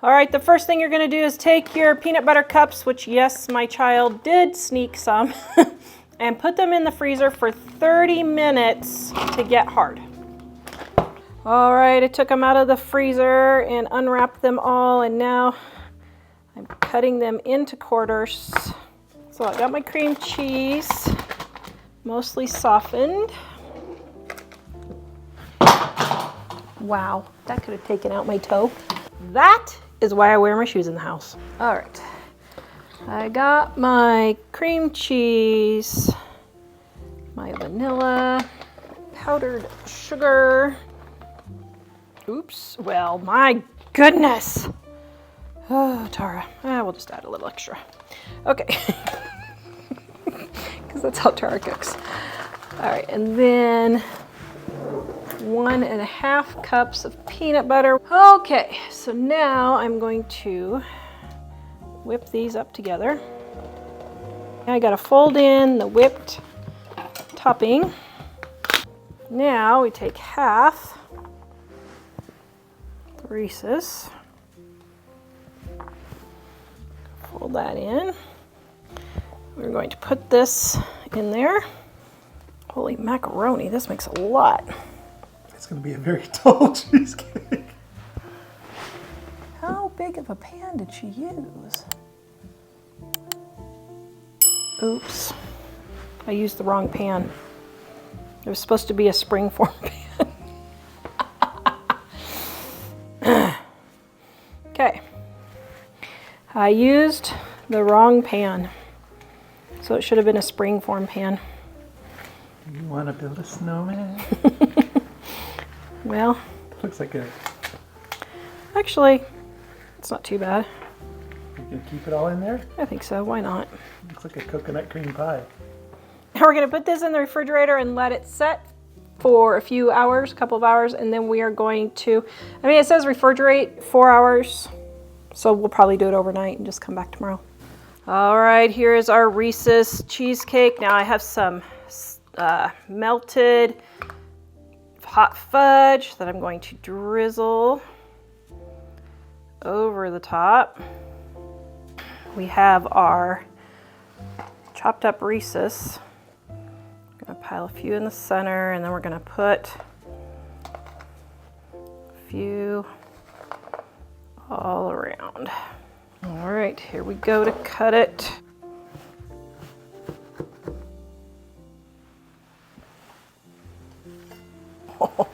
All right, the first thing you're gonna do is take your peanut butter cups, which yes, my child did sneak some, and put them in the freezer for 30 minutes to get hard. All right, I took them out of the freezer and unwrapped them all, and now I'm cutting them into quarters. So I got my cream cheese, mostly softened. Wow, that could have taken out my toe. That is why I wear my shoes in the house. All right, I got my cream cheese, my vanilla, powdered sugar. Oops, well, my goodness. Oh, Tawra, we'll just add a little extra. Okay, because that's how Tawra cooks. All right, and then 1.5 cups of peanut butter. Okay, so now I'm going to whip these up together. I gotta fold in the whipped topping. Now we take half the Reeses, fold that in. We're going to put this in there. Holy macaroni, this makes a lot. It's going to be a very tall cheesecake. How big of a pan did she use? Oops, I used the wrong pan. It was supposed to be a springform pan. Okay, I used the wrong pan. So it should have been a springform pan. You want to build a snowman? Well, Looks like a... Actually, it's not too bad. You can keep it all in there? I think so, why not? Looks like a coconut cream pie. Now we're gonna put this in the refrigerator and let it set for a few hours, a couple of hours, and then we are going to, I mean, it says refrigerate 4 hours, so we'll probably do it overnight and just come back tomorrow. All right, here is our Reese's cheesecake. Now I have some melted hot fudge that I'm going to drizzle over the top. We have our chopped up Reese's. I'm gonna pile a few in the center, and then we're gonna put a few all around. All right, here we go to cut it.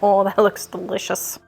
Oh, that looks delicious.